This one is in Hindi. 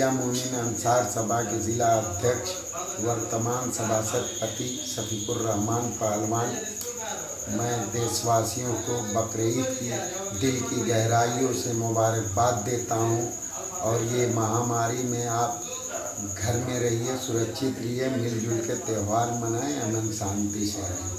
मियां मोमिन अंसार सभा के ज़िला अध्यक्ष वर्तमान सभापति शफीकुर रहमान पहलवान, मैं देशवासियों को बकरीद की दिल की गहराइयों से मुबारकबाद देता हूँ। और ये महामारी में आप घर में रहिए, सुरक्षित रहिए, मिलजुल के त्यौहार मनाएं, अमन शांति से रहें।